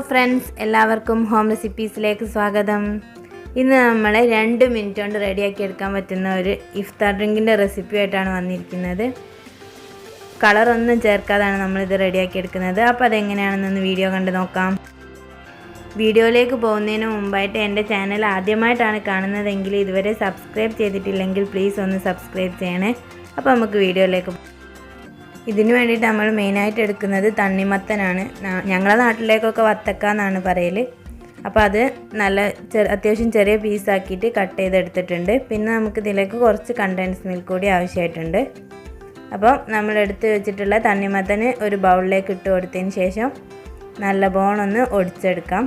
Friends, എല്ലാവർക്കും home റെസിപ്പീസിലേക്ക് സ്വാഗതം. ഇന്ന് നമ്മൾ 2 മിനിറ്റ് കൊണ്ട് റെഡിയാക്കി എടുക്കാൻ പറ്റുന്ന ഒരു ഇഫ്താർ ഡ്രിങ്കിൻ്റെ റെസിപ്പിയായിട്ടാണ് വന്നിരിക്കുന്നത്. കളറൊന്നും ചേർക്കാതാണ് നമ്മളിത് റെഡിയാക്കി എടുക്കുന്നത്. അപ്പോൾ അതെങ്ങനെയാണെന്നൊന്ന് വീഡിയോ കണ്ട് നോക്കാം. വീഡിയോയിലേക്ക് പോകുന്നതിന് മുമ്പായിട്ട് എൻ്റെ ചാനൽ ആദ്യമായിട്ടാണ് കാണുന്നതെങ്കിൽ ഇതുവരെ സബ്സ്ക്രൈബ് ചെയ്തിട്ടില്ലെങ്കിൽ പ്ലീസ് ഒന്ന് സബ്സ്ക്രൈബ് ചെയ്യണേ. അപ്പോൾ നമുക്ക് വീഡിയോയിലേക്ക് പോകാം. ഇതിന് വേണ്ടിയിട്ട് നമ്മൾ മെയിനായിട്ട് എടുക്കുന്നത് തണ്ണിമത്തനാണ്. ഞങ്ങളുടെ നാട്ടിലേക്കൊക്കെ വത്തക്ക എന്നാണ് പറയൽ. അപ്പോൾ അത് നല്ല അത്യാവശ്യം ചെറിയ പീസാക്കിയിട്ട് കട്ട് ചെയ്തെടുത്തിട്ടുണ്ട്. പിന്നെ നമുക്ക് ഇതിലേക്ക് കുറച്ച് കണ്ടൻസ് മിൽക്ക് കൂടി ആവശ്യമായിട്ടുണ്ട്. അപ്പോൾ നമ്മൾ എടുത്ത് വെച്ചിട്ടുള്ള തണ്ണിമത്തന് ഒരു ബൗളിലേക്ക് ഇട്ട് കൊടുത്തതിന് ശേഷം നല്ല ബോണൊന്ന് ഒടിച്ചെടുക്കാം.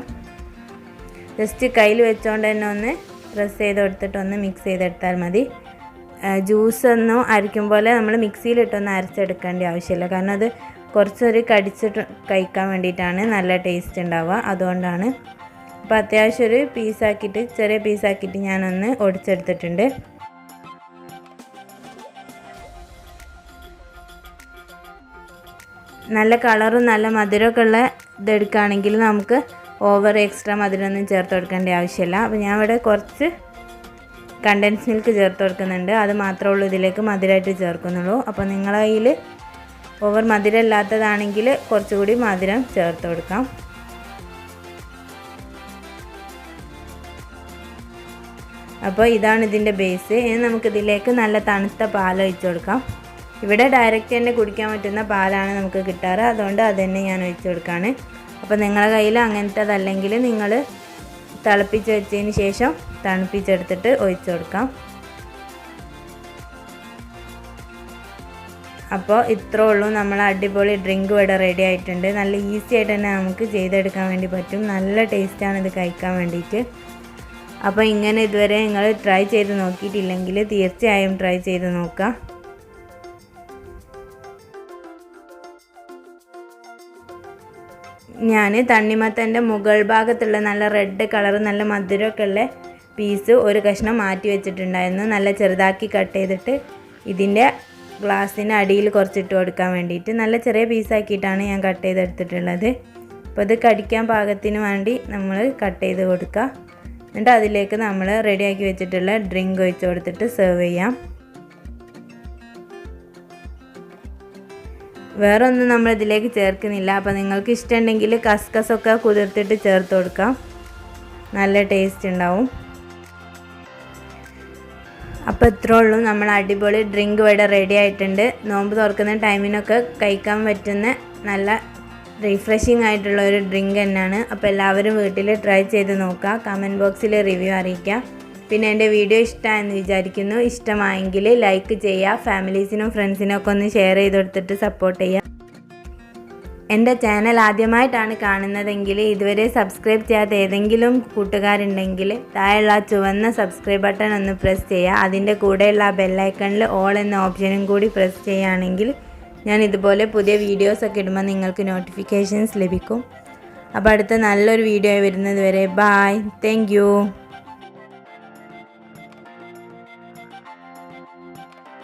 ജസ്റ്റ് കയ്യിൽ വെച്ചുകൊണ്ട് തന്നെ ഒന്ന് പ്രസ് ചെയ്ത് കൊടുത്തിട്ടൊന്ന് മിക്സ് ചെയ്തെടുത്താൽ മതി. ജ്യൂസ് ഒന്നും അരയ്ക്കും പോലെ നമ്മൾ മിക്സിയിലിട്ടൊന്നും അരച്ചെടുക്കേണ്ട ആവശ്യമില്ല. കാരണം അത് കുറച്ചൊരു കടിച്ചിട്ട് കഴിക്കാൻ വേണ്ടിയിട്ടാണ് നല്ല ടേസ്റ്റ് ഉണ്ടാവുക. അതുകൊണ്ടാണ്. അപ്പോൾ അത്യാവശ്യം ഒരു പീസാക്കിയിട്ട് ചെറിയ പീസാക്കിയിട്ട് ഞാനൊന്ന് ഒടിച്ചെടുത്തിട്ടുണ്ട്. നല്ല കളറും നല്ല മധുരമൊക്കെ ഉള്ള ഇതെടുക്കുകയാണെങ്കിൽ നമുക്ക് ഓവർ എക്സ്ട്രാ മധുരമൊന്നും ചേർത്ത് കൊടുക്കേണ്ട ആവശ്യമില്ല. അപ്പോൾ ഞാൻ ഇവിടെ കുറച്ച് കണ്ടൻസ് മിൽക്ക് ചേർത്ത് കൊടുക്കുന്നുണ്ട്. അത് മാത്രമേ ഉള്ളൂ ഇതിലേക്ക് മധുരമായിട്ട് ചേർക്കുന്നുള്ളൂ. അപ്പോൾ നിങ്ങളുടെ കയ്യിൽ ഓവർ മധുരം ഇല്ലാത്തതാണെങ്കിൽ കുറച്ചുകൂടി മധുരം ചേർത്ത് കൊടുക്കാം. അപ്പോൾ ഇതാണ് ഇതിൻ്റെ ബേസ്. ഇനി നമുക്കിതിലേക്ക് നല്ല തണുത്ത പാൽ ഒഴിച്ച് കൊടുക്കാം. ഇവിടെ ഡയറക്റ്റ് തന്നെ കുടിക്കാൻ പറ്റുന്ന പാലാണ് നമുക്ക് കിട്ടാറ്. അതുകൊണ്ട് അത് തന്നെ ഞാൻ ഒഴിച്ച് കൊടുക്കുകയാണ്. അപ്പോൾ നിങ്ങളുടെ കയ്യിൽ അങ്ങനത്തേതല്ലെങ്കിൽ നിങ്ങൾ തിളപ്പിച്ച് വെച്ചതിന് ശേഷം തണുപ്പിച്ചെടുത്തിട്ട് ഒഴിച്ച് കൊടുക്കാം. അപ്പോൾ ഇത്രേ ഉള്ളൂ, നമ്മൾ അടിപൊളി ഡ്രിങ്ക് ഇവിടെ റെഡി ആയിട്ടുണ്ട്. നല്ല ഈസി ആയിട്ട് തന്നെ നമുക്ക് ചെയ്തെടുക്കാൻ വേണ്ടി പറ്റും. നല്ല ടേസ്റ്റാണ് ഇത് കഴിക്കാൻ വേണ്ടിയിട്ട്. അപ്പോൾ ഇങ്ങനെ ഇതുവരെ നിങ്ങൾ ട്രൈ ചെയ്ത് നോക്കിയിട്ടില്ലെങ്കിൽ തീർച്ചയായും ട്രൈ ചെയ്ത് നോക്കുക. ഞാൻ തണ്ണിമത്തൻ്റെ മുകൾ ഭാഗത്തുള്ള നല്ല റെഡ് കളർ നല്ല മധുരമൊക്കെ ഉള്ള പീസ് ഒരു കഷ്ണം മാറ്റി വെച്ചിട്ടുണ്ടായിരുന്നു. നല്ല ചെറുതാക്കി കട്ട് ചെയ്തിട്ട് ഇതിൻ്റെ ഗ്ലാസ്സിന് അടിയിൽ കുറച്ചിട്ട് കൊടുക്കാൻ വേണ്ടിയിട്ട് നല്ല ചെറിയ പീസാക്കിയിട്ടാണ് ഞാൻ കട്ട് ചെയ്തെടുത്തിട്ടുള്ളത്. അപ്പോൾ ഇത് കടിക്കാൻ പാകത്തിന് വേണ്ടി നമ്മൾ കട്ട് ചെയ്ത് കൊടുക്കുക. എന്നിട്ട് അതിലേക്ക് നമ്മൾ റെഡിയാക്കി വെച്ചിട്ടുള്ള ഡ്രിങ്ക് ഒഴിച്ച് കൊടുത്തിട്ട് സെർവ് ചെയ്യാം. വേറെ ഒന്നും നമ്മളിതിലേക്ക് ചേർക്കുന്നില്ല. അപ്പോൾ നിങ്ങൾക്ക് ഇഷ്ടമുണ്ടെങ്കിൽ കസ്കസൊക്കെ കുതിർത്തിട്ട് ചേർത്ത് കൊടുക്കാം. നല്ല ടേസ്റ്റ് ഉണ്ടാവും. അപ്പോൾ ഇത്രേ ഉള്ളൂ, നമ്മൾ അടിപൊളി ഡ്രിങ്ക് ഇവിടെ റെഡി ആയിട്ടുണ്ട്. നോമ്പ് തുറക്കുന്ന ടൈമിനൊക്കെ കഴിക്കാൻ പറ്റുന്ന നല്ല റിഫ്രഷിംഗ് ആയിട്ടുള്ള ഒരു ഡ്രിങ്ക് തന്നെയാണ്. അപ്പോൾ എല്ലാവരും വീട്ടിൽ ട്രൈ ചെയ്ത് നോക്കുക. കമൻറ്റ് ബോക്സിൽ റിവ്യൂ അറിയിക്കുക. പിന്നെ എൻ്റെ വീഡിയോ ഇഷ്ടമായെന്ന് വിചാരിക്കുന്നു. ഇഷ്ടമായെങ്കിൽ ലൈക്ക് ചെയ്യുക. ഫാമിലീസിനും ഫ്രണ്ട്സിനും ഒക്കെ ഒന്ന് ഷെയർ ചെയ്ത് കൊടുത്തിട്ട് സപ്പോർട്ട് ചെയ്യുക. എൻ്റെ ചാനൽ ആദ്യമായിട്ടാണ് കാണുന്നതെങ്കിൽ ഇതുവരെ സബ്സ്ക്രൈബ് ചെയ്യാത്ത ഏതെങ്കിലും കൂട്ടുകാരുണ്ടെങ്കിൽ താഴെയുള്ള ചുവന്ന സബ്സ്ക്രൈബ് ബട്ടൺ ഒന്ന് പ്രസ് ചെയ്യുക. അതിൻ്റെ കൂടെയുള്ള ആ ബെല്ലൈക്കണിൽ ഓൾ എന്ന ഓപ്ഷനും കൂടി പ്രസ് ചെയ്യുകയാണെങ്കിൽ ഞാൻ ഇതുപോലെ പുതിയ വീഡിയോസൊക്കെ ഇടുമ്പോൾ നിങ്ങൾക്ക് നോട്ടിഫിക്കേഷൻസ് ലഭിക്കും. അപ്പോൾ അടുത്ത നല്ലൊരു വീഡിയോ വരുന്നത് വരെ ബായ്. Thank you.